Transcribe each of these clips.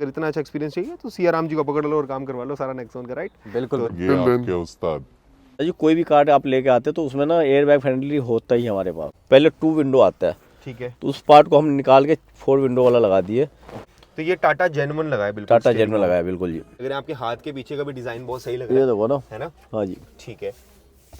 अगर इतना अच्छा एक्सपीरियंस चाहिए तो सिया राम जी को पकड़ लो और काम करवा लो सारा नेक्सॉन का, राइट? बिल्कुल ये आपके उस्ताद। जी। कोई भी कार आप लेके आते हैं तो उसमें ना एयर बैग फ्रेंडली होता ही है हमारे पास। पहले 2 विंडो आता है, ठीक है। तो उस पार्ट को हम निकाल के 4 विंडो वाला लगा दिए। तो ये टाटा जेन्युइन लगा है, बिल्कुल टाटा steering जेट में wheel। लगाया बिल्कुल जी। अगर आपके हाथ के पीछे का भी डिजाइन बहुत सही लग ये रहा देखो ना, है ना? हाँ जी। ठीक है,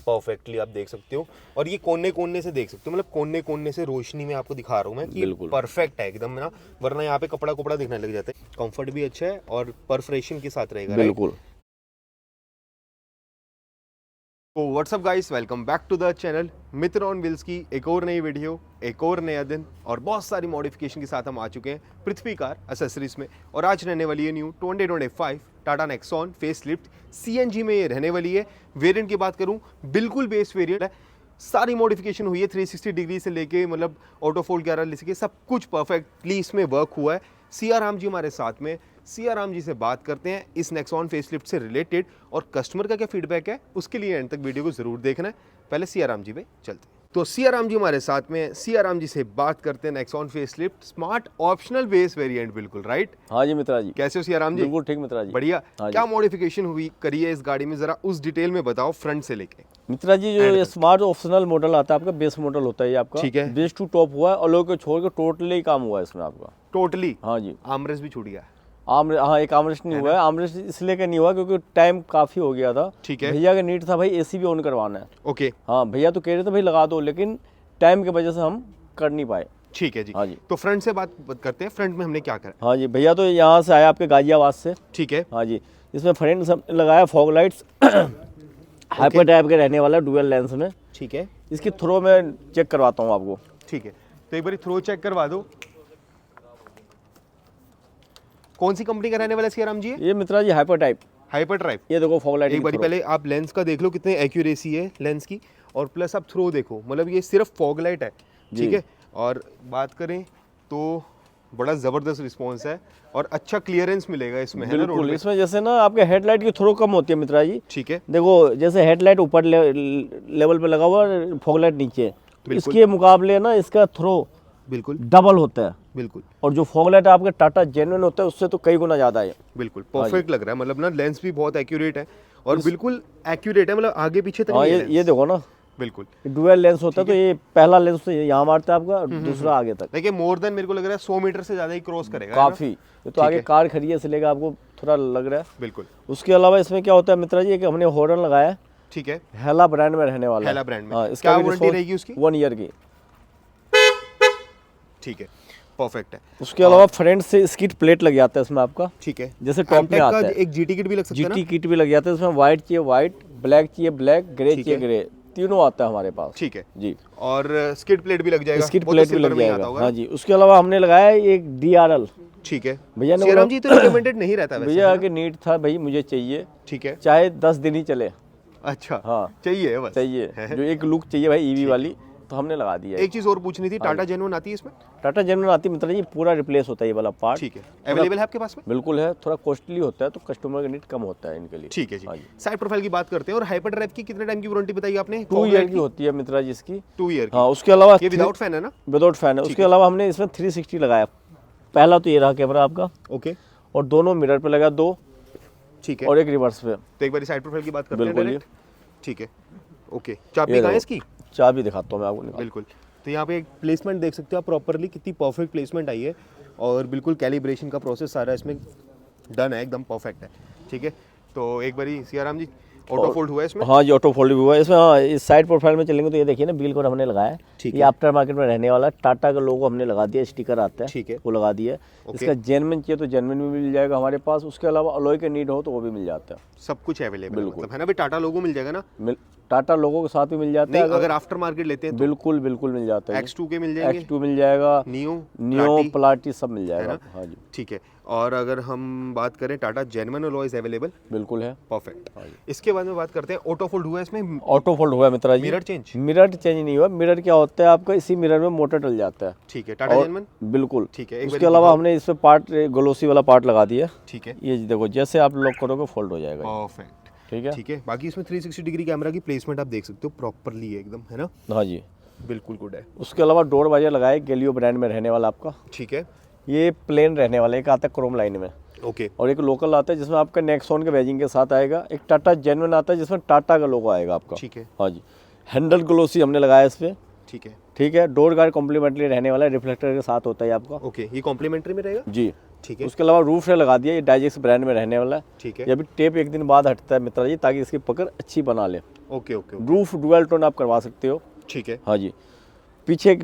परफेक्टली आप देख सकते हो। और ये कोने कोने से देख सकते हो, मतलब कोने कोने से रोशनी में आपको दिखा रहा हूँ मैं कि बिल्कुल। परफेक्ट है एकदम ना, वरना यहाँ पे कपड़ा कुपड़ा दिखने लग जाता है। कंफर्ट भी अच्छा है और परफरेशन के साथ रहेगा, right? बिल्कुल। तो what's up guys, welcome back to the channel Mitra on wheels की एक और नई वीडियो, एक और नया दिन और बहुत सारी मॉडिफिकेशन के साथ हम आ चुके हैं पृथ्वी कार एसेसरीज में। और आज रहने वाली है new 2025 Tata Nexon facelift CNG में ये रहने वाली है। वेरिएंट की बात करूं, बिल्कुल बेस वेरिएंट है, सारी मॉडिफिकेशन हुई है 360 डिग्री से लेके, मतलब ऑटो फोल्ड वगैरह लेके सब कुछ परफेक्टली इसमें वर्क हुआ है। सिया राम जी हमारे साथ में, सिया राम जी से बात करते हैं इस नेक्सॉन फेसलिफ्ट से रिलेटेड और कस्टमर का क्या फीडबैक है उसके लिए एंड तक वीडियो को जरूर देखना है। पहले सिया राम जी पे चलते हैं। तो सिया राम जी हमारे साथ में, सिया राम जी से बात करते हैं Nexon facelift smart optional base variant, बिल्कुल राइट? हाँ जी मित्रा जी। कैसे हो सिया राम जी? बिल्कुल ठीक मित्रा जी। बढ़िया। हाँ क्या जी। मॉडिफिकेशन हुई करी है इस गाड़ी में, जरा उस डिटेल में बताओ फ्रंट से लेके। मित्रा जी, जो ये स्मार्ट ऑप्शनल मॉडल आता है आपका, बेस मॉडल होता है ये आपका। ठीक है। बेस टू टॉप हुआ है और लोग को छोड़ के टोटली काम हुआ है इसमें आपका। टोटली? हाँ जी। आर्मरेस्ट भी छूट गया? हाँ, एक आर्मरेस्ट नहीं हुआ है। आर्मरेस्ट इसलिए का नहीं हुआ क्योंकि टाइम काफ़ी हो गया था। ठीक है। भैया का नीड था भाई एसी भी ऑन करवाना है। ओके, हाँ, भैया तो कह रहे थे भाई लगा दो, लेकिन टाइम की वजह से हम कर नहीं पाए। ठीक है जी। हाँ जी। तो फ्रंट से बात करते हैं, फ्रंट में हमने क्या करा? हाँ जी, भैया तो यहाँ से आया आपके गाजियाबाद से। ठीक है। हाँ जी। इसमें फ्रंट सब लगाया फॉग लाइट्स हाइपर टाइप के रहने वाला डुअल लेंस में। ठीक है। इसकी थ्रो में चेक करवाता हूँ आपको। ठीक है, तो एक बार थ्रो चेक करवा दो। कौन सी कंपनी का रहने वाला है सिया राम जी? ये मित्रा जी हाइपर टाइप। Hyper drive. ये देखो फॉग लाइट एक बार पहले आप लेंस का देख लो कितने एक्यूरेसी है लेंस की, और प्लस आप थ्रो देखो, मतलब ये सिर्फ फॉग लाइट है। ठीक है। और बात करें तो बड़ा ज़बरदस्त रिस्पॉन्स है और अच्छा क्लियरेंस मिलेगा इसमें, है ना रोड बिल्कुल। पे? इसमें जैसे ना आपके हेडलाइट की थ्रो कम होती है मित्रा जी। ठीक है। देखो जैसे हेडलाइट ऊपर लेवल पे लगा हुआ है, फॉग लाइट नीचे, तो इसके मुकाबले ना इसका थ्रो बिल्कुल डबल होता है। बिल्कुल और जो फॉग लाइट आपके टाटा जेन्युइन होता है उससे तो कई गुना ज़्यादा है। बिल्कुल परफेक्ट लग रहा है, मतलब ना लेंस भी बहुत एक्यूरेट है और बिल्कुल एक्यूरेट है, मतलब आगे पीछे तक हाँ, नहीं है ये लेंस। देखो ना, बिल्कुल। डुअल लेंस होता है तो ये पहला लेंस तो यहाँ मारता है आपका, दूसरा आगे तक। देखिए मोर देन मेरे को लग रहा है 100 मीटर से ज़्यादा ही क्रॉस करेगा, है ना? काफ़ी। ये तो आगे कार खड़ी है इसलिए आपको थोड़ा लग रहा है। बिल्कुल। उसके अलावा इसमें क्या होता है मित्रा जी कि हमने हॉर्न लगाया है, ठीक है। हेला ब्रांड में रहने वाला है। हेला ब्रांड में। हाँ, क्या वारंटी रहेगी उसकी? 1 ईयर की। ठीक है, परफेक्ट है। उसके अलावा फ्रंट से स्किट प्लेट लग जाता है इसमें आपका, ठीक है। जैसे टॉप में Amtech आता का है। एक जीटी किट भी लग सकता है ना? जीटी किट भी लग जाता है इसमें। व्हाइट चाहिए व्हाइट, ब्लैक चाहिए ब्लैक, ग्रे ठीक चाहिए है। ग्रे, तीनों आता है हमारे पास। ठीक है। जी। और स्किड प्लेट भी लग जाएगा? स्किट वो तो प्लेट भी silver लग में ही आता जाएगा। होगा हाँ ना? जी। उसके अलावा हमने लगाया है एक DRL। ठीक है। भैया ने सिया राम बोला- जी तो रिकमेंडेड नहीं रहता वैसे, भैया है ना? के नीड था भाई, मुझे चाहिए, ठीक है। चाहे 10 दिन ही चले। अच्छा, हाँ, चाहिए बस। चाहिए जो एक लुक चाहिए भाई ईवी वाली, तो हमने लगा दिया है। एक चीज और पूछनी थी, टाटा जेन्युइन आती है इसमें? टाटा जेन्युइन आती मतलब ये पूरा रिप्लेस होता है ये वाला पार्ट। ठीक है। अवेलेबल है आपके पास में? बिल्कुल है। थोड़ा कॉस्टली होता है तो कस्टमर का नीड कम होता है इनके लिए। ठीक है जी। हाँ जी। साइड प्रोफाइल की बात करते हैं, और हाइपर ड्राइव की कितने टाइम की वारंटी बताई आपने? 2 ईयर की होती है मित्रा जी इसकी। 2 ईयर की। हाँ। उसके अलावा ये विदाउट फैन है ना? विदाउट फैन है। उसके अलावा हमने इसमें 360 लगाया। पहला तो ये रहा कैमरा आपका, ओके। और दोनों मिरर पे लगा 2, ठीक है। और एक रिवर्स पे। तो एक बार साइड प्रोफाइल की बात करते हैं बिल्कुल डायरेक्ट। ठीक है। ओके, चाबी ये कहाँ है देखो। इसकी? चाबी दिखाता हूँ मैं आपको निकाल। बिल्कुल। तो यहाँ पे एक प्लेसमेंट देख सकते हो आप प्रॉपरली, कितनी परफेक्ट प्लेसमेंट आई है, और बिल्कुल कैलिब्रेशन का प्रोसेस सारा इसमें डन है, एकदम परफेक्ट है। ठीक है। तो एक बारी सिया राम जी, ऑटो फोल्ड हुआ है इसमें? हाँ जी, ऑटो फोल्ड भी हुआ है इसमें। हाँ, इस साइड प्रोफाइल में चलेंगे तो ये देखिए ना, बिल कोड हमने लगाया है। ठीक ये है। आफ्टर मार्केट में रहने वाला टाटा का लोगो हमने लगा दिया, स्टिकर आता है। ठीक है। वो लगा दिया है। इसका जेन्युइन चाहिए तो जेन्युइन भी मिल जाएगा हमारे पास। उसके अलावा अलॉय के नीड हो तो वो भी मिल जाता है। सब कुछ अवेलेबल है, बिल्कुल। मतलब है ना भाई? टाटा लोगो मिल जाएगा ना? टाटा लोगो के साथ भी मिल जाता नहीं, है। अगर आफ्टर मार्केट लेते हैं तो? बिल्कुल बिल्कुल मिल जाता है। X2 के मिल जाएंगे? X2 मिल जाएगा, नियो नियो प्लाटी सब मिल जाएगा। ना? हाँ जी। ठीक है। और अगर हम बात करें टाटा जेन्युइन अलॉयज अवेलेबल? बिल्कुल है। परफेक्ट। इसके बाद में बात करते हैं, ऑटो फोल्ड हुआ है इसमें? ऑटो फोल्ड हुआ है Mitra ji. Mirror change? Mirror change नहीं हुआ। मिरर क्या होता है आपका, इसी मिरर में मोटर डल जाता है। ठीक है। टाटा जेन्युइन? बिल्कुल। ठीक है। एक उसके अलावा हमने इस पे पार्ट ग्लोसी वाला पार्ट लगा दिया। ठीक है। ये देखो, जैसे आप लॉक करोगे फोल्ड हो जाएगा। परफेक्ट। ठीक है। ठीक है। बाकी इसमें 360 डिग्री कैमरा की प्लेसमेंट आप देख सकते हो प्रॉपरली एकदम, है ना? हाँ जी। बिल्कुल गुड है। उसके अलावा डोर बाजर लगाए, गैलियो ब्रांड में रहने वाला आपका। ठीक है। ये प्लेन रहने वाला है, एक आता है क्रोम लाइन में। ओके और एक लोकल आता है जिसमें आपका नेक्सॉन के बैजिंग के साथ आएगा। एक टाटा जेन्युइन आता है जिसमें टाटा का लोगो आएगा आपका। ठीक है। हाँ जी। हैंडल ग्लोसी हमने लगाया इस पे। ठीक है। ठीक है। डोर गार्ड कॉम्प्लीमेंट्री रहने वाला है, रिफ्लेक्टर के साथ होता है आपका। ओके, ये कॉम्प्लीमेंट्री में रहेगा। जी। ठीक है। उसके अलावा रूफ से लगा दिया, ये डाइजेक्स ब्रांड में रहने वाला है। ठीक है। ये भी टेप एक दिन बाद हटता है मित्रा जी, ताकि इसकी पकड़ अच्छी बना ले। Okay okay. Roof dual tone आप करवा सकते हो। ठीक है। हाँ जी। पीछे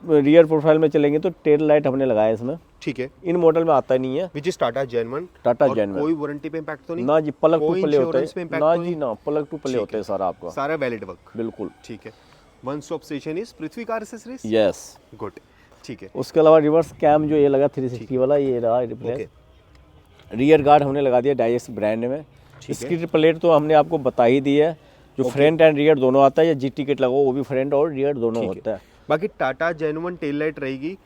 रियर प्रोफाइल में चलेंगे तो टेल लाइट हमने लगाया इसमें। ठीक है। इन मॉडल में आता नहीं है। Which is Tata genuine. Tata genuine. कोई वारंटी पे इम्पैक्ट तो नहीं? ना जी, प्लग टू कोई प्ले होता insurance पे है impact ना तो जी, नहीं? ना प्लग टू प्ले ठीक होते हैं सारा आपका। सारा वैलिड वर्क। बिल्कुल। ठीक है। One stop station is Prithvi car accessories. Yes. Good. ठीक है। उसके अलावा रिवर्स कैम जो ये लगा 360 वाला, ये रहा रिप्लेस। रियर गार्ड हमने लगा दिया डाइजेक्स ब्रांड में। इसकी प्लेट तो हमने आपको बता ही दी है, जो फ्रंट एंड रियर दोनों आता है। या जीटी किट लगाओ वो भी फ्रंट और रियर दोनों होता है। बाकी टाटा जेन्युइन टेल लाइट रहेगी।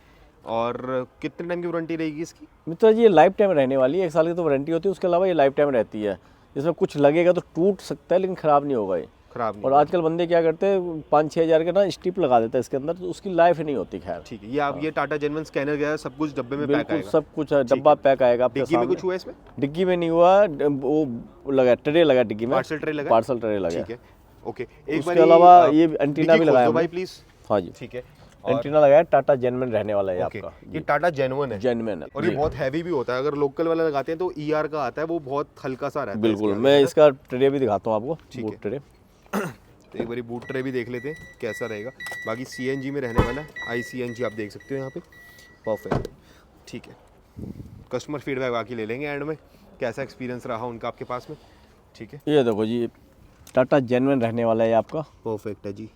और कितने टाइम की वारंटी रहेगी इसकी? मित्र जी, ये लाइफ टाइम रहने वाली है। 1 साल की तो वारंटी होती है, उसके अलावा ये लाइफ टाइम रहती है। इसमें कुछ लगेगा तो टूट सकता है, लेकिन ख़राब नहीं होगा ये। खराब नहीं। और आजकल बंदे क्या करते हैं, 5-6 हज़ार के ना स्टिप लगा देता है इसके अंदर, तो उसकी लाइफ नहीं होती। खैर ठीक है। ये आप ये टाटा जेन्युइन स्कैनर गया है, सब कुछ डब्बे में पैक बिल्कुल आएगा। सब कुछ है, डब्बा पैक आएगा आपके डिग्गी में सामने। कुछ हुआ है इसमें? डिग्गी में नहीं हुआ, वो लगा ट्रे लगा डिग्गी में। पार्सल ट्रे लगा? पार्सल ट्रे लगा। ठीक है। ओके। एक उसके अलावा ये एंटीना भी लगाया भाई हमने। प्लीज। हाँ जी। ठीक है। एंटीना लगाया, टाटा जेन्युइन रहने वाला है ओके। आपका। ये टाटा जेन्युइन है। जेन्युइन है और ये जी। बहुत हैवी भी होता है। अगर लोकल वाला लगाते हैं तो ईआर का आता है, वो बहुत हल्का सा रहता है। बिल्कुल। इसके मैं आगे, इसका ट्रे भी दिखाता हूँ आपको, ठीक बूट है। ट्रे। तो एक बारी बूट ट्रे भी देख लेते हैं कैसा रहेगा। बाकी सीएनजी में रहने वाला है, ICNG आप देख सकते हो यहाँ पे। परफेक्ट। ठीक है। कस्टमर फीडबैक बाकी ले लेंगे एंड में, कैसा एक्सपीरियंस रहा उनका आपके पास में। ठीक है। ये देखो जी, टाटा जेन्युइन रहने वाला है आपका। परफेक्ट है जी।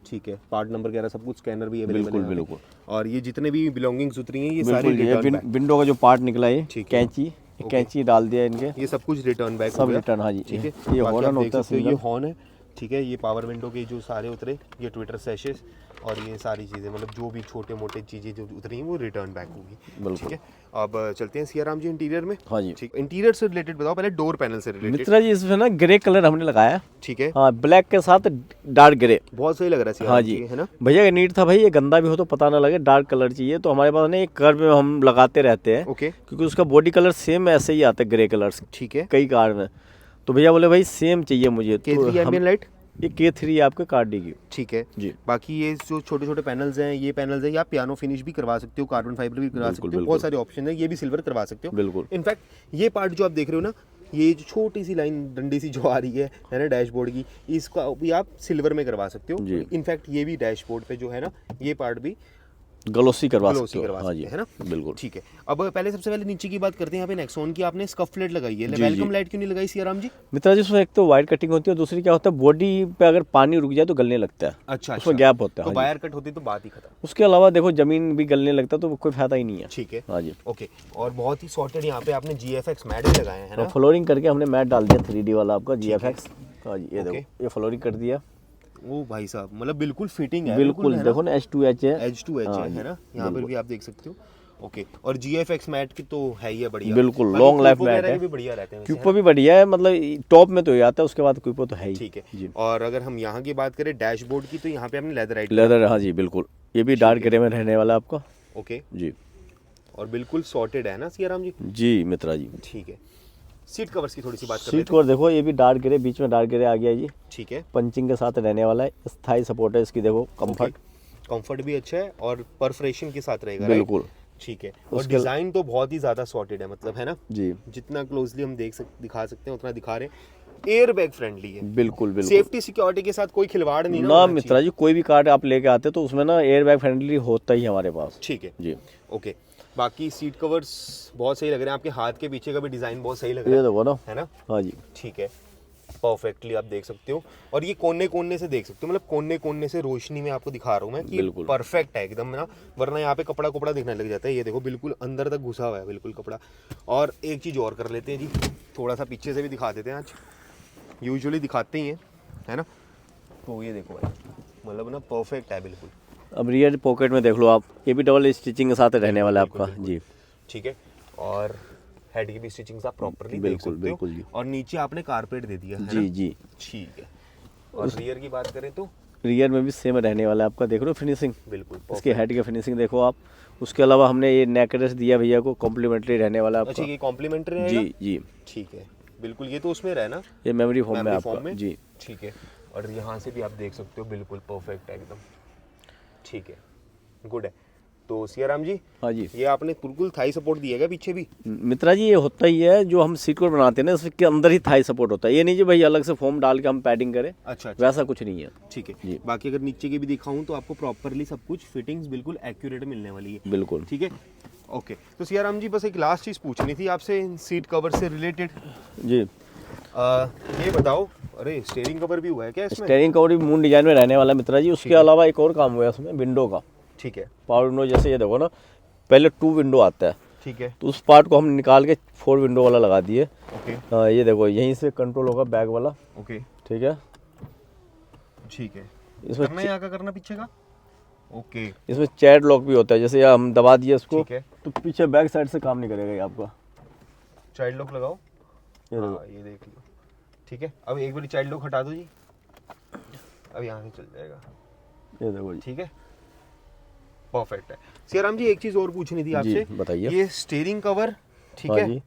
ठीक है। पार्ट नंबर वगैरह सब कुछ, स्कैनर भी अवेलेबल है बिल्कुल यहाँ पे। बिल्कुल। और ये जितने भी बिलोंगिंग्स उतरी हैं ये सारी बिल्कुल। ये रिटर्न बैक। विंडो का जो पार्ट निकला है, ठीक है। कैंची, कैंची डाल दिया इनके, ये सब कुछ रिटर्न बैक सब रिटर्न। हाँ जी। ठीक है। ये बाकी हॉर्न आप देख होता है सकते हो, ये सिंगल। हॉर्न है। ठीक है। ये पावर विंडो के जो सारे उतरे, ये ट्विटर सेशेस और ये सारी चीज़ें, मतलब जो भी छोटे मोटे चीज़ें जो उतरी हैं वो रिटर्न बैक होगी। बिल्कुल। ठीक है। अब चलते हैं सियाराम जी इंटीरियर में। हाँ जी। ठीक। इंटीरियर से रिलेटेड बताओ पहले, डोर पैनल से रिलेटेड। मित्रा जी, इसमें ना ग्रे कलर हमने लगाया। ठीक है। हाँ, ब्लैक के साथ डार्क ग्रे। बहुत सही लग रहा है सियाराम हाँ जी, जी। है ना? भैया का नीड था भाई, ये गंदा भी हो तो पता ना लगे, डार्क कलर चाहिए। तो हमारे पास ना एक कर्व में हम लगाते रहते हैं, ओके। क्योंकि उसका बॉडी कलर सेम ऐसे ही आता है, ग्रे कलर से ठीक है। कई कार में। तो भैया बोले भाई सेम चाहिए मुझे। तो K3 एम्बियन लाइट। ये K3 आपके कार डी की। ठीक है जी। बाकी ये जो छोटे छोटे पैनल्स हैं, ये पैनल्स हैं, या पियानो फिनिश भी करवा सकते हो, कार्बन फाइबर भी करवा सकते हो, बिल्कुल। बहुत सारे ऑप्शन है। ये भी सिल्वर करवा सकते हो। बिल्कुल। इनफैक्ट ये पार्ट जो आप देख रहे हो ना, ये जो छोटी सी लाइन डंडी सी जो आ रही है ना डैशबोर्ड की, इसका भी आप सिल्वर में करवा सकते हो। जी। इनफैक्ट ये भी डैशबोर्ड पे जो है ना, ये पार्ट भी ग्लोसी करवा ग्लोसी सकते हो। करवा हाँ सकते जी, हैं ना। बिल्कुल। ठीक है। अब पहले सबसे पहले नीचे की बात करते हैं। यहाँ पे नेक्सॉन की आपने स्कफ प्लेट लगाई है, जी, वेलकम जी। लाइट क्यों नहीं लगाई सियाराम जी? मित्रा जी, उसमें एक तो वाइट कटिंग होती है, दूसरी क्या होता है, बॉडी पे अगर पानी रुक जाए तो गलने लगता है। अच्छा। उसमें गैप होता है। तो हाँ जी। वायर कट होती तो बात ही खत्म। उसके अलावा देखो, जमीन भी गलने लगता है तो कोई फायदा ही नहीं है। ठीक है। हाँ जी। ओके। और बहुत ही सॉर्टेड यहाँ पे आपने GFX मैट भी लगाए हैं ना। फ्लोरिंग करके हमने मैट डाल दिया 3D वाला आपका GFX। हाँ जी। ये ओके। देखो, ये फ्लोरिंग कर दिया। ओ भाई साहब, मतलब बिल्कुल फिटिंग है। बिल्कुल। है ना? देखो ना, H2H है। एज टू एज हाँ है जी, ना, यहाँ पर भी आप देख सकते हो। ओके। और GFX मैट की तो है ही है बढ़िया। बिल्कुल, बाकी long life क्यूपो मैट वगैरह है। के भी बढ़िया रहते हैं वैसे, क्यूपो भी बढ़िया है, मतलब टॉप में तो ही आता है, उसके बाद क्यूपो तो है ही। ठीक है जी। और अगर हम यहाँ की बात करें डैशबोर्ड की, तो यहाँ पे हमने लेदर लेदर। हाँ जी, बिल्कुल। ये भी डार्क ग्रे में रहने वाला है आपका। ओके। जी। और बिल्कुल सॉर्टेड है ना सियाराम जी? जी मित्रा जी। ठीक है। सीट कवर्स की थोड़ी सी बात कर सीट लेते कवर देखो, ये भी डार्क ग्रे, बीच में डार्क ग्रे आ गया जी। हैं। ठीक है। पंचिंग के साथ रहने वाला है। स्थाई सपोर्ट है इसकी, देखो कंफर्ट। कंफर्ट भी अच्छा है और परफोरेशन के साथ रहेगा, राइट? बिल्कुल। ठीक है। और डिजाइन तो बहुत ही ज्यादा सॉर्टेड है, मतलब है ना, जी। जितना क्लोजली हम दिखा सकते हैं उतना दिखा रहे हैं। एयर बैग फ्रेंडली है। बिल्कुल बिल्कुल। सेफ्टी सिक्योरिटी के साथ कोई खिलवाड़ नहीं ना मित्रा जी, कोई भी कार आप लेके आते तो उसमें ना एयर बैग फ्रेंडली होता ही हमारे पास। ठीक है जी। ओके। बाकी सीट कवर्स बहुत सही लग रहे हैं, आपके हाथ के पीछे का भी डिजाइन बहुत सही लग रहा ये देखो ना। है ना? हाँ जी। ठीक है। परफेक्टली आप देख सकते हो। और ये कोने कोने से देख सकते हो, मतलब कोने कोने से रोशनी में आपको दिखा रहा हूँ मैं कि बिल्कुल। परफेक्ट है एकदम ना, वरना यहाँ पे कपड़ा कपड़ा दिखने लग जाता है। ये देखो बिल्कुल अंदर तक घुसा हुआ है बिल्कुल कपड़ा। और एक चीज़ और कर लेते हैं जी, थोड़ा सा पीछे से भी दिखा देते हैं, आज यूजुअली दिखाते ही हैं, है ना? तो ये देखो भाई, मतलब ना परफेक्ट है बिल्कुल। अब रियर पॉकेट में देख लो आप, ये भी डबल स्टिचिंग के साथ रहने वाला है आपका। जी। ठीक है। और हेड की भी स्टिचिंग आप प्रॉपर्ली देख बिल्कुल, सकते बिल्कुल जी। हो। और नीचे आपने कारपेट दे दिया है जी ना? जी। ठीक है। और रियर की बात करें तो रियर में भी सेम रहने वाला है आपका, देख रहे हो फिनिशिंग, बिल्कुल इसके हेड की फिनिशिंग देखो आप। उसके अलावा हमने ये नेक रेस्ट दिया भैया को, कॉम्प्लीमेंटरी रहने वाला है अच्छा आपका। ये कॉम्प्लीमेंट्री रहेगा? जी जी, ठीक है बिल्कुल, ये तो उसमें रहे ना, ये मेमोरी फॉर्म में मेमोरी आपका फॉर्म में। जी। ठीक है, और यहाँ से भी आप देख सकते हो बिल्कुल परफेक्ट है एकदम। ठीक है, गुड है। तो सियाराम जी, हाँ जी ये आपने बिल्कुल थाई सपोर्ट दिएगा पीछे भी? मित्रा जी, ये होता ही है, जो हम सीट कवर बनाते हैं ना उसके अंदर ही थाई सपोर्ट होता है, ये नहीं जो भाई अलग से फॉर्म डाल के हम पैडिंग करें, अच्छा अच्छा, वैसा कुछ नहीं है। ठीक है जी। बाकी अगर नीचे की भी दिखाऊं तो आपको प्रॉपरली सब कुछ फिटिंग्स बिल्कुल एक्यूरेट मिलने वाली है। बिल्कुल ठीक है, ओके। तो सियाराम जी बस एक लास्ट चीज़ पूछनी थी आपसे सीट कवर से रिलेटेड। जी। ये बताओ, अरे स्टीयरिंग कवर भी हुआ है क्या इसमें? स्टेयरिंग कवर भी मून डिजाइन में रहने वाला है मित्रा जी। उसके अलावा एक और काम हुआ है इसमें विंडो का, ठीक है पावर विंडो। जैसे ये देखो ना, पहले 2 विंडो आता है, ठीक है, तो उस पार्ट को हम निकाल के 4 विंडो वाला लगा दिए। ओके ये देखो यहीं से कंट्रोल होगा बैक वाला, ओके, ठीक है। ठीक है। इसमें करना है यहाँ का, करना पीछे का? ओके, इसमें चैट लॉक भी होता है, जैसे ये हम दबा दिए इसको ठीक है। तो पीछे बैक साइड से काम नहीं करेगा ये आपका। चाइल्ड लॉक लगाओ, ये देखो, हाँ ये देख लो। ठीक है, अब एक बार चाइल्ड लॉक हटा दो जी, अब यहाँ से चल जाएगा। ये देखो जी। ठीक है, परफेक्ट है। सियाराम जी एक चीज और पूछनी थी आपसे, जी, बताइए। ये स्टीयरिंग कवर, ठीक हाँ है, जी,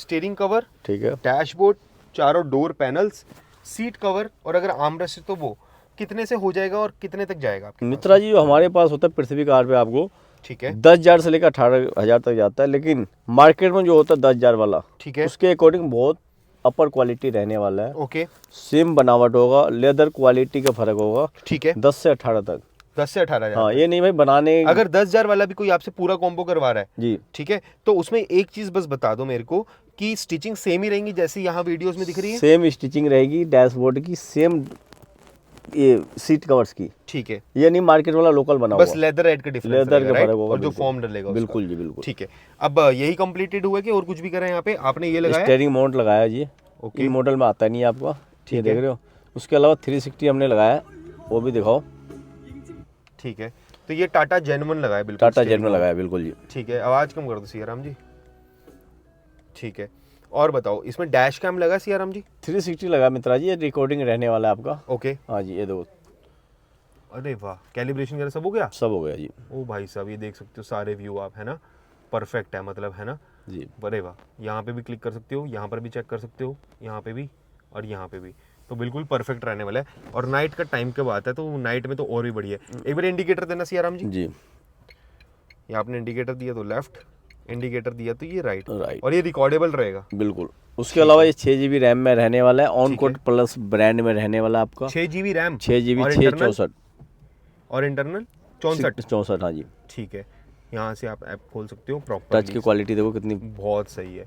स्टीयरिंग कवर, ठीक है। डैशबोर्ड, चारों डोर पैनल्स, सीट कवर और अगर आर्मरेस्ट तो वो कितने से हो जाएगा और कितने तक जाएगा आपके पास? मित्रा जी, जो हमारे पास होता है पृथ्वी कार पे आपको ठीक है 10,000 से लेकर 18,000 तक जाता है, लेकिन मार्केट में जो होता है 10,000 वाला, ठीक है, उसके अकॉर्डिंग बहुत अपर क्वालिटी रहने वाला है। ओके सेम बनावट होगा, लेदर क्वालिटी का फर्क होगा, ठीक है। 10 से 18 तक। 10 से 18,000। हाँ, ये नहीं भाई बनाने। अगर 10,000 वाला भी कोई आपसे पूरा कॉम्बो करवा रहा है, जी, ठीक है, तो उसमें एक चीज बस बता दो मेरे को कि स्टिचिंग सेम ही रहेंगी जैसी यहाँ वीडियोस में दिख रही है? सेम स्टिचिंग रहेगी, डैशबोर्ड की सेम, ये सीट कवर्स की। ठीक है, ये नहीं मार्केट वाला लोकल बना बस हुआ, लेदर रेट का डिफरेंस लेदर रहेगा, का राइट? फर्क होगा और जो बिल्कुल। फॉर्म डलेगा उसका। बिल्कुल जी, बिल्कुल। ठीक है, अब यही कंप्लीटेड हुआ कि और कुछ भी करा है यहाँ पे आपने? ये लगाया स्टीयरिंग माउंट लगाया जी, ओके। इन मॉडल में आता नहीं है आपका, ठीक ये है। देख रहे हो। उसके अलावा 360 हमने लगाया है, वो भी दिखाओ। ठीक है, तो ये टाटा जेन्युइन लगाया बिल्कुल, टाटा steering जेट में wheel। लगाया बिल्कुल जी। ठीक है, आवाज कम कर दो सियाराम जी। ठीक है, और बताओ इसमें डैश कैम लगा सियाराम जी? 360 लगा मित्रा जी, ये रिकॉर्डिंग रहने वाला है आपका। ओके, हाँ जी, ये देखो अरे वाह, कैलिब्रेशन वगैरह सब हो गया? सब हो गया जी। ओ भाई साहब, ये देख सकते हो सारे व्यू आप, है ना, परफेक्ट है मतलब, है ना। जी, अरे वाह, यहाँ पे भी क्लिक कर सकते हो, यहाँ पर भी चेक कर सकते हो, यहाँ पे भी और यहाँ पे भी, तो बिल्कुल परफेक्ट रहने वाला है। और नाइट का टाइम कब आता है तो नाइट में तो और भी बढ़िया है। एक बार इंडिकेटर देना सियाराम जी। जी ये आपने इंडिकेटर दिया तो लेफ्ट, इंडिकेटर दिया तो ये राइट, राइट, और ये रिकॉर्डेबल रहेगा। बिल्कुल। उसके अलावा ये 6 GB रैम में रहने वाला है, ऑन कोड प्लस ब्रांड में रहने वाला है आपका। 6 GB रैम, 6 GB, और 664 और इंटरनल 64। 64, हाँ जी। ठीक है, यहाँ से आप ऐप खोल सकते हो प्रॉपर। टच की क्वालिटी देखो कितनी। बहुत सही है।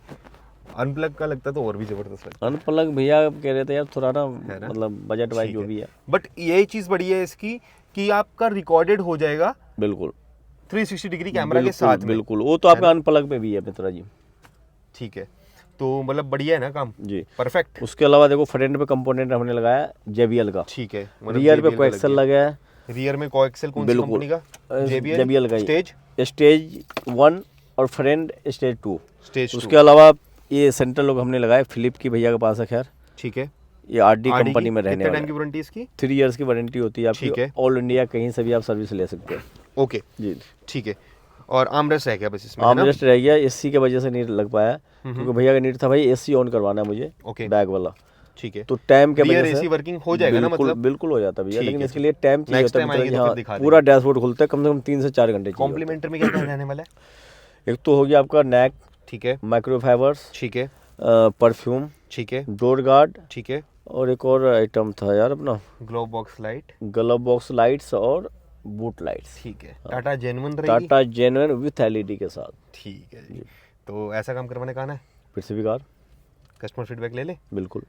अनप्लग का लगता तो और भी जबरदस्त लगता। अनप्लग भैया कह रहे थे यार थोड़ा ना, है ना? मतलब बजट वाइज ठीक जो है। भी है। बट यही चीज बढ़िया है इसकी कि आपका रिकॉर्डेड हो जाएगा बिल्कुल 360 डिग्री कैमरा के बिल्कुल, साथ में। बिल्कुल, वो तो आपका अनप्लग पे भी है मित्रा जी। ठीक है, तो मतलब बढ़िया है ना काम, जी। परफेक्ट। उसके अलावा देखो फ्रंट पे कंपोनेंट हमने लगाया JBL का, ठीक है, रियर पे कोएक्सल लगा है, रियर में कोएक्सल कौन सी बिल्कुल। कंपनी का? JBL का ही। स्टेज स्टेज 1 और फ्रंट स्टेज 2। स्टेज उसके अलावा ये सेंट्रल लोग हमने लगाए फिलिप की, भैया के पास है खैर। ठीक है, ये RD कंपनी में रहने कितने वाला टाइम की है। वारंटी इसकी? 3 इयर्स की वारंटी होती है ठीक आपकी, है। ऑल इंडिया कहीं से भी आप सर्विस ले सकते हैं। ओके जी। ठीक है, और आर्मरेस्ट है क्या बस इसमें? है ना? आर्मरेस्ट रह गया, AC के वजह से नहीं लग पाया, क्योंकि भैया का नीड था भाई AC ऑन करवाना है मुझे, ओके बैग वाला। ठीक है, तो टाइम के रियर वजह से AC वर्किंग हो जाएगा ना बिल्कुल, मतलब? बिल्कुल हो जाता है भैया, ठीक लेकिन है, इसके लिए टाइम चाहिए नेक्स्ट होता है टाइम आएंगे मतलब। तो फिर यहाँ दिखा पूरा डैशबोर्ड खुलता है कम से कम 3 से 4 घंटे चाहिए होता कॉम्प्लीमेंट्री में क्या क्या रहने वाला है? है। एक तो हो गया आपका नेक, ठीक है, माइक्रोफाइबर्स, ठीक है, परफ्यूम, ठीक है, डोर गार्ड, ठीक है, और एक और आइटम था यार अपना, glove box light, glove box lights और बूट लाइट्स। ठीक है, टाटा जेन्युइन रहेगी? टाटा जेन्युइन विथ LED के साथ। ठीक है जी। तो ऐसा काम करवाने का आना है, पृथ्वी कार, कस्टमर फीडबैक ले ले। बिल्कुल।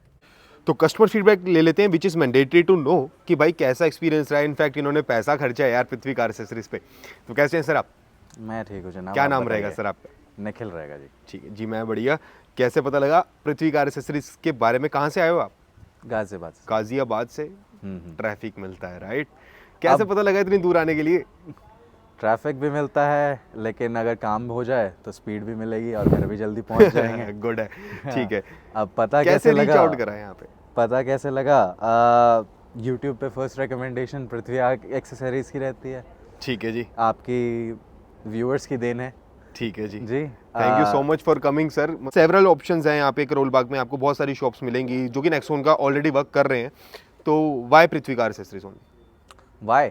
तो कस्टमर फीडबैक ले लेते हैं, which is mandatory to know कि भाई कैसा एक्सपीरियंस रहा है। इनफैक्ट इन्होंने पैसा खर्चा है यार पृथ्वी कार एक्सेसरीज पे। तो कैसे हैं सर आप? मैं ठीक हूँ जनाब। क्या आप नाम बताइए। रहेगा सर आपका? निखिल रहेगा जी। ठीक है जी, मैं बढ़िया। कैसे पता लगा पृथ्वी कार एक्सेसरीज के बारे में? कहाँ से आए हो आप? गाजियाबाद से। गाजियाबाद से। हम्म। ट्रैफिक मिलता है राइट? कैसे पता लगा इतनी दूर आने के लिए? ट्रैफिक भी मिलता है, लेकिन अगर काम हो जाए तो स्पीड भी मिलेगी और घर भी जल्दी पहुंच जाएंगे। गुड है, ठीक है। अब पता कैसे कैसे रीच लगा? आउट करा यहाँ पे? पता कैसे लगा? यूट्यूब पे फर्स्ट रिकमेंडेशन पृथ्वी एक्सेसरीज की रहती है। ठीक है जी, आपकी व्यूअर्स की देन है। ठीक है जी। जी thank you so much for coming sir. Several options हैं यहाँ पे करोल बाग में, आपको बहुत सारी शॉप्स मिलेंगी जो कि नेक्सॉन का ऑलरेडी वर्क कर रहे हैं। तो why Prithvi car accessories only? Why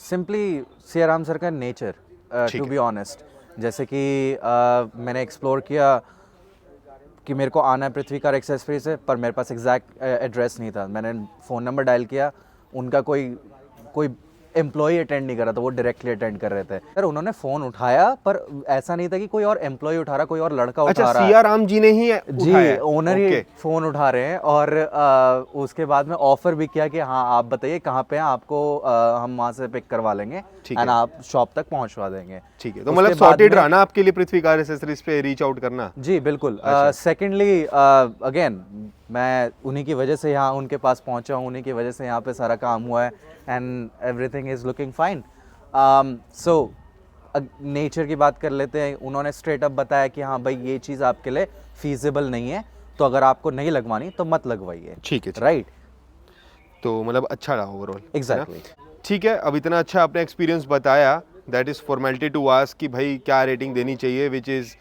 simply Siyaram sir का नेचर, टू बी ऑनेस्ट। जैसे कि मैंने एक्सप्लोर किया कि मेरे को आना है पृथ्वी कार एक्सेसरीज से, पर मेरे पास एग्जैक्ट एड्रेस नहीं था। मैंने फ़ोन नंबर डायल किया, उनका कोई एम्प्लॉय अटेंड नहीं कर रहा था, वो डायरेक्टली अटेंड कर रहे थे। सर उन्होंने फ़ोन उठाया, पर ऐसा नहीं था कि कोई और एम्प्लॉय उठा रहा, कोई और लड़का उठा रहा है। सिया राम जी ने ही जी, ओनर ही फ़ोन उठा रहे हैं। और उसके बाद में ऑफर भी किया कि हाँ आप बताइए कहाँ पे हैं, आपको हम वहाँ से पिक करवा लेंगे एंड आप शॉप तक पहुँचवा देंगे। ठीक है, तो मतलब सॉर्टेड रहा ना आपके लिए पृथ्वी कार एक्सेसरीज पे रीच आउट करना? जी बिल्कुल। सेकेंडली अगेन मैं उन्हीं की वजह से यहाँ उनके पास पहुँचा हूँ, उन्हीं की वजह से यहाँ पे सारा काम हुआ है and everything is looking fine. So nature की बात कर लेते हैं। उन्होंने स्ट्रेट अप बताया कि हाँ भाई ये चीज़ आपके लिए फीजिबल नहीं है, तो अगर आपको नहीं लगवानी तो मत लगवाइए। ठीक है, राइट। तो मतलब अच्छा रहा ओवरऑल? एग्जैक्टली। ठीक है, अब इतना अच्छा आपने एक्सपीरियंस बताया, that is formality to ask कि भाई क्या रेटिंग देनी चाहिए, which is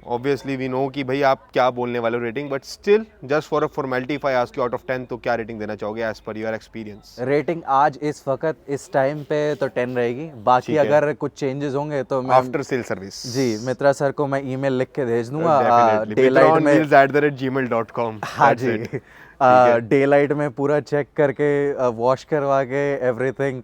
obviously we know कि भाई आप क्या बोलने वाले हो rating, but still just for a formality if I ask you out of 10 तो क्या रेटिंग देना चाहोगे as per your experience? Rating आज इस वक्त इस टाइम पे तो 10 रहेगी। बाकी अगर कुछ चेंजेस होंगे तो मैं आफ्टर सेल सर्विस जी मित्रा सर को मैं ईमेल लिख के भेज दूंगा डेलाइट में @gmail.com। हाँ जी, डेलाइट में पूरा चेक करके वॉश करवा के एवरीथिंग,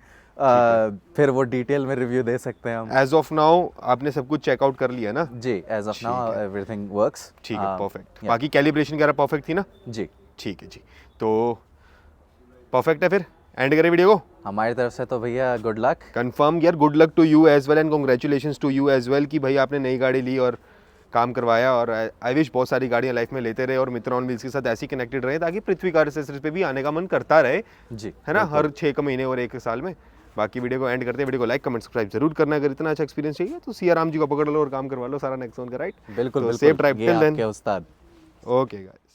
फिर वो डिटेल में रिव्यू दे सकते हैं हम। एज ऑफ नाउ आपने सब कुछ चेकआउट कर लिया ना? जी as of now everything works. ठीक है, परफेक्ट। बाकी कैलिब्रेशन वगैरह परफेक्ट थी ना? जी ठीक है जी, तो परफेक्ट है। फिर एंड करें वीडियो को? हमारी तरफ से तो भैया गुड लक। कंफर्म यार, good luck to you as well and congratulations to you as well कि भाई आपने नई गाड़ी ली और काम करवाया। और आई विश बहुत सारी गाड़ियाँ लाइफ में लेते रहे और मित्र ऑन व्हील्स के साथ ऐसी कनेक्टेड रहे ताकि पृथ्वी कार एक्सेसरीज पे भी आने का मन करता रहे जी, है ना, हर 6 महीने और 1 साल में। बाकी वीडियो को एंड करते हैं, वीडियो को लाइक कमेंट सब्सक्राइब जरूर करना अगर इतना अच्छा एक्सपीरियंस चाहिए तो। सिया राम जी को पकड़ लो और काम करवा लो सारा नेक्सॉन का, राइट? बिल्कुल सेफ ड्राइव टिल देन। उस्ताद। Okay guys.